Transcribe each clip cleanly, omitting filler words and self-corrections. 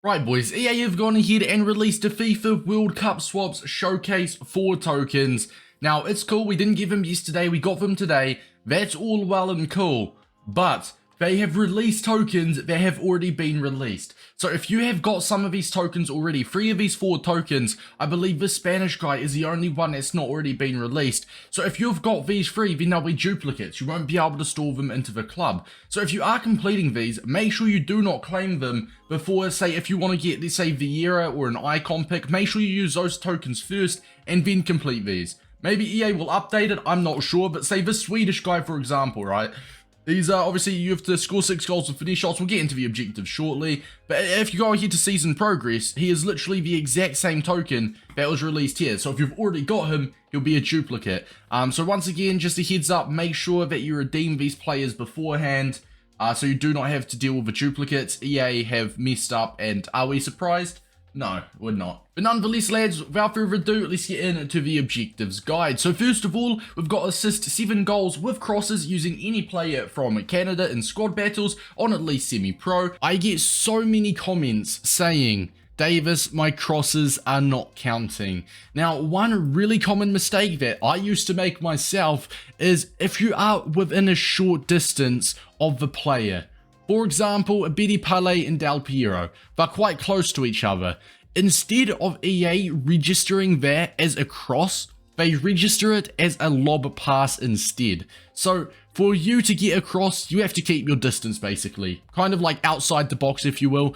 Right boys, EA have gone ahead and released a FIFA World Cup Swaps Showcase 4 tokens. Now, it's cool, we didn't give them yesterday, we got them today. That's all well and cool, but they have released tokens that have already been released. So if you have got some of these tokens already, 3 of these 4 tokens, I believe the Spanish guy is the only one that's not already been released. So if you've got these 3, then they'll be duplicates. You won't be able to store them into the club. So if you are completing these, make sure you do not claim them before, say, if you want to get, let's say, Vieira or an icon pick, make sure you use those tokens first and then complete these. Maybe EA will update it, I'm not sure, but say this Swedish guy, for example, right? These are obviously you have to score 6 goals with finish shots. We'll get into the objectives shortly. But if you go ahead to season progress, he is literally the exact same token that was released here. So if you've already got him, he'll be a duplicate. So once again, just a heads up, make sure that you redeem these players beforehand. So you do not have to deal with the duplicates. EA have messed up, and are we surprised? No, we're not. But nonetheless, lads, without further ado, let's get into the objectives guide. So first of all, we've got assist 7 goals with crosses using any player from Canada in squad battles on at least semi-pro. I get so many comments saying, Davis, my crosses are not counting. Now, one really common mistake that I used to make myself is if you are within a short distance of the player. For example, Betty Pale and Del Piero, they're quite close to each other. Instead of EA registering that as a cross, they register it as a lob pass instead. So for you to get across, you have to keep your distance basically. Kind of like outside the box, if you will.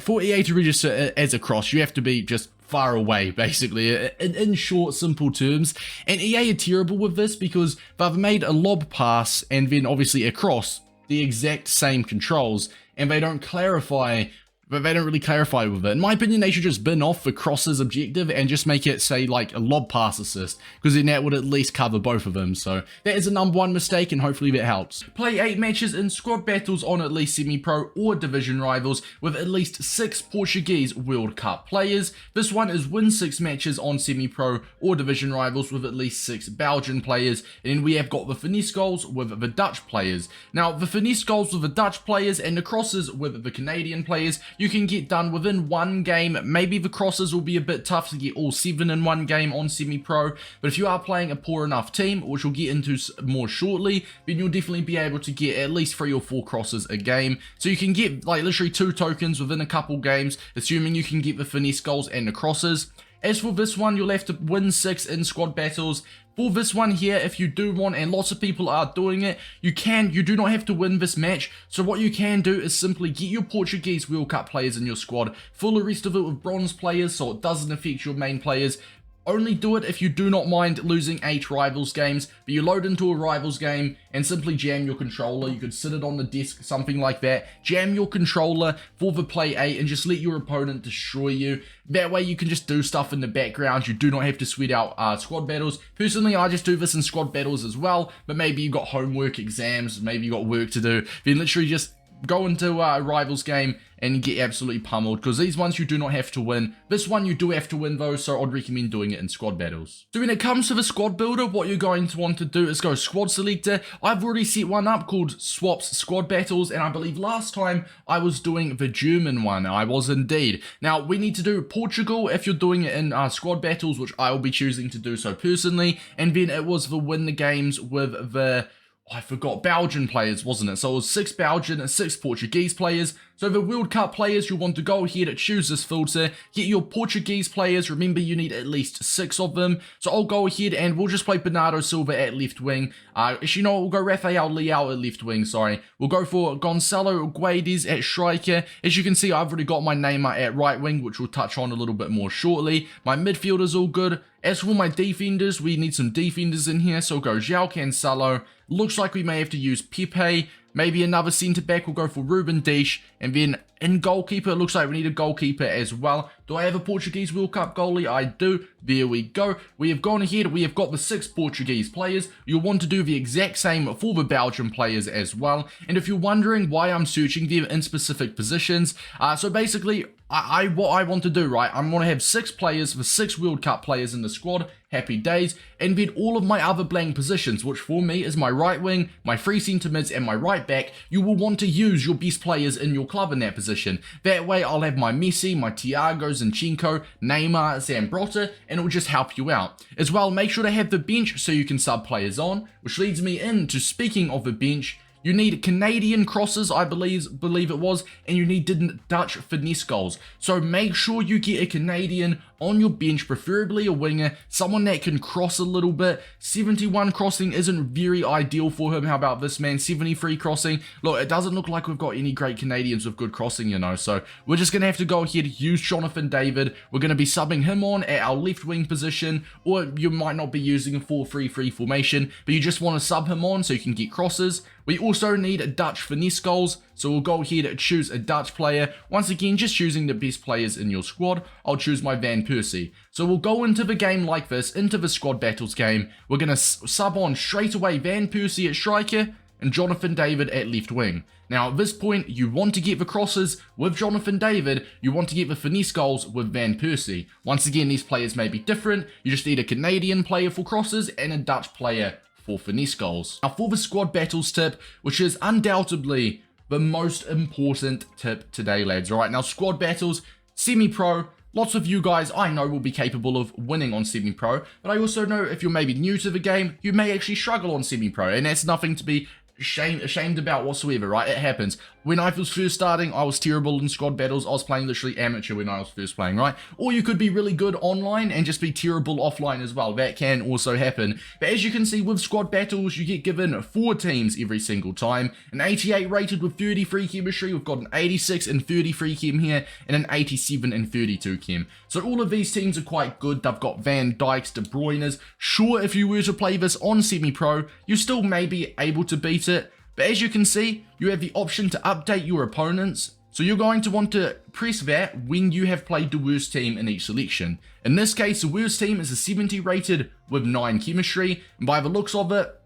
For EA to register it as a cross, you have to be just far away, basically, in short, simple terms. And EA are terrible with this because they've made a lob pass and then obviously a cross the exact same controls, and they don't clarify, but they don't really clarify with it. In my opinion, they should just bin off the crosses objective and just make it say like a lob pass assist, because then that would at least cover both of them. So that is a #1 mistake, and hopefully that helps. Play 8 matches in squad battles on at least semi-pro or division rivals with at least 6 Portuguese World Cup players. This one is win 6 matches on semi-pro or division rivals with at least 6 Belgian players. And then we have got the finesse goals with the Dutch players. Now the finesse goals with the Dutch players and the crosses with the Canadian players, you can get done within 1 game. Maybe the crosses will be a bit tough to get all 7 in 1 game on semi-pro, but if you are playing a poor enough team, which we'll get into more shortly, then you'll definitely be able to get at least 3 or 4 crosses a game. So you can get like literally 2 tokens within a couple games, assuming you can get the finesse goals and the crosses. As for this one, you'll have to win 6 in squad battles. For this one here, if you do want, and lots of people are doing it, you do not have to win this match. So what you can do is simply get your Portuguese World Cup players in your squad, fill the rest of it with bronze players so it doesn't affect your main players. Only do it if you do not mind losing 8 rivals games, but you load into a rivals game and simply jam your controller. You could sit it on the desk, something like that. Jam your controller for the play 8 and just let your opponent destroy you. That way you can just do stuff in the background. You do not have to sweat out squad battles. Personally, I just do this in squad battles as well, but maybe you got homework, exams, maybe you got work to do. Then literally just go into a rivals game and get absolutely pummeled, because these ones you do not have to win. This one you do have to win though, so I'd recommend doing it in squad battles. So when it comes to the squad builder, what you're going to want to do is go squad selector. I've already set one up called SWAPS squad battles, and I believe last time I was doing the German one. I was indeed. Now we need to do Portugal if you're doing it in squad battles, which I will be choosing to do so personally, and then it was the win the games with the I forgot, Belgian players, wasn't it? So it was 6 Belgian and 6 Portuguese players. So the World Cup players, you want to go ahead and choose this filter, get your Portuguese players. Remember, you need at least 6 of them. So I'll go ahead and we'll just play Bernardo Silva at left wing. Actually, no, we'll go Rafael Leao at left wing, sorry. We'll go for Gonçalo Guedes at striker. As you can see, I've already got my Neymar at right wing, which we'll touch on a little bit more shortly. My midfielder's all good. As for my defenders, we need some defenders in here. So we'll go João Cancelo. Looks like we may have to use Pepe. Maybe another centre-back. We'll go for Ruben Dias. And then in goalkeeper, it looks like we need a goalkeeper as well. Do I have a Portuguese World Cup goalie? I do. There we go. We have gone ahead. We have got the 6 Portuguese players. You'll want to do the exact same for the Belgian players as well. And if you're wondering why I'm searching them in specific positions, so basically, what I want to do, right, I'm going to have 6 players, the 6 World Cup players in the squad, happy days, and then all of my other blank positions, which for me is my right wing, my 3 centre mids, and my right back. You will want to use your best players in your club in that position. That way, I'll have my Messi, my Thiago, Zinchenko, Neymar, Zambrotta, and it will just help you out. As well, make sure to have the bench so you can sub players on, which leads me into speaking of the bench. You need Canadian crosses, I believe it was, and you need Dutch finesse goals. So make sure you get a Canadian on your bench, preferably a winger, someone that can cross a little bit. 71 crossing isn't very ideal for him. How about this man? 73 crossing. Look, it doesn't look like we've got any great Canadians with good crossing, you know. So we're just going to have to go ahead and use Jonathan David. We're going to be subbing him on at our left wing position, or you might not be using a 4-3-3 formation, but you just want to sub him on so you can get crosses. We also need Dutch finesse goals, so we'll go ahead and choose a Dutch player. Once again, just choosing the best players in your squad. I'll choose my Van Persie. So we'll go into the game like this, into the squad battles game. We're going to sub on straight away Van Persie at striker and Jonathan David at left wing. Now at this point, you want to get the crosses with Jonathan David, you want to get the finesse goals with Van Persie. Once again, these players may be different. You just need a Canadian player for crosses and a Dutch player for finesse goals. Now for the squad battles tip, which is undoubtedly the most important tip today, lads. Alright, now squad battles, semi-pro, lots of you guys I know will be capable of winning on semi-pro, but I also know if you're maybe new to the game, you may actually struggle on semi-pro, and that's nothing to be ashamed about whatsoever, right? It happens. When I was first starting, I was terrible in squad battles. I was playing literally amateur when I was first playing, right? Or you could be really good online and just be terrible offline as well. That can also happen. But as you can see with squad battles, you get given 4 teams every single time. An 88 rated with 33 chemistry. We've got an 86 and 33 chem here, and an 87 and 32 chem. So all of these teams are quite good. They've got Van Dijks, De Bruyne's. Sure, if you were to play this on semi-pro, you still may be able to beat it. But as you can see, you have the option to update your opponents. So you're going to want to press that when you have played the worst team in each selection. In this case, the worst team is a 70 rated with 9 chemistry. And by the looks of it,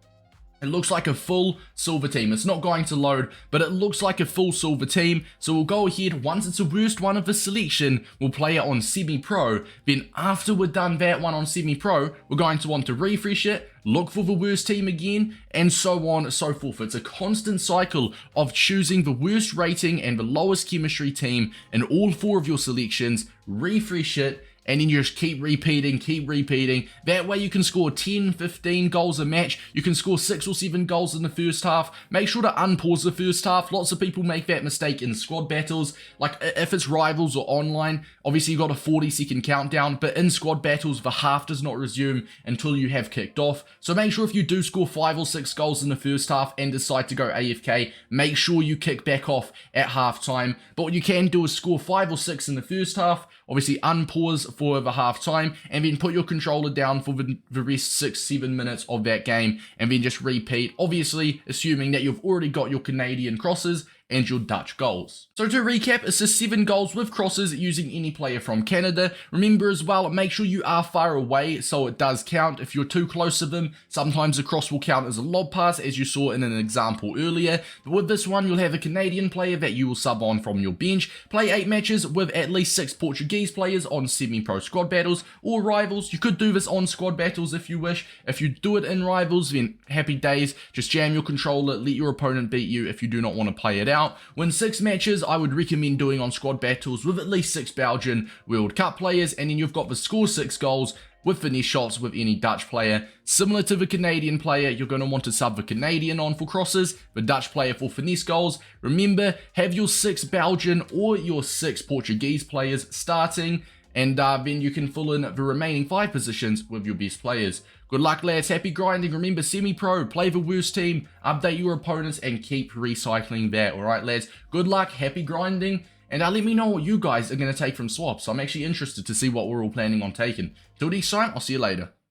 it looks like a full silver team. It's not going to load, but it looks like a full silver team. So we'll go ahead, once it's the worst one of the selection, we'll play it on semi-pro. Then after we're done that one on semi-pro, we're going to want to refresh it, look for the worst team again, and so on and so forth. It's a constant cycle of choosing the worst rating and the lowest chemistry team in all 4 of your selections, refresh it, and then you just keep repeating. That way you can score 10, 15 goals a match. You can score 6 or 7 goals in the first half. Make sure to unpause the first half. Lots of people make that mistake in squad battles. Like if it's rivals or online, obviously you got a 40-second countdown, but in squad battles, the half does not resume until you have kicked off. So make sure if you do score 5 or 6 goals in the first half and decide to go AFK, make sure you kick back off at halftime. But what you can do is score 5 or 6 in the first half, obviously unpause for the half time, and then put your controller down for the rest 6-7 minutes of that game, and then just repeat, obviously assuming that you've already got your Canadian crosses and your Dutch goals. So to recap, it's just 7 goals with crosses using any player from Canada. Remember as well, make sure you are far away so it does count. If you're too close to them, sometimes the cross will count as a lob pass, as you saw in an example earlier. But with this one, you'll have a Canadian player that you will sub on from your bench. Play 8 matches with at least 6 Portuguese players on semi-pro squad battles or rivals. You could do this on squad battles if you wish. If you do it in rivals, then happy days. Just jam your controller, let your opponent beat you if you do not want to play it out. Win 6 matches, I would recommend doing on squad battles with at least 6 Belgian World Cup players, and then you've got the score 6 goals with finesse shots with any Dutch player. Similar to the Canadian player, you're going to want to sub the Canadian on for crosses, the Dutch player for finesse goals. Remember, have your 6 Belgian or your 6 Portuguese players starting, and then you can fill in the remaining 5 positions with your best players. Good luck, lads. Happy grinding. Remember, semi-pro, play the worst team, update your opponents, and keep recycling that. Alright, lads. Good luck. Happy grinding. And let me know what you guys are going to take from swaps. I'm actually interested to see what we're all planning on taking. Till next time, I'll see you later.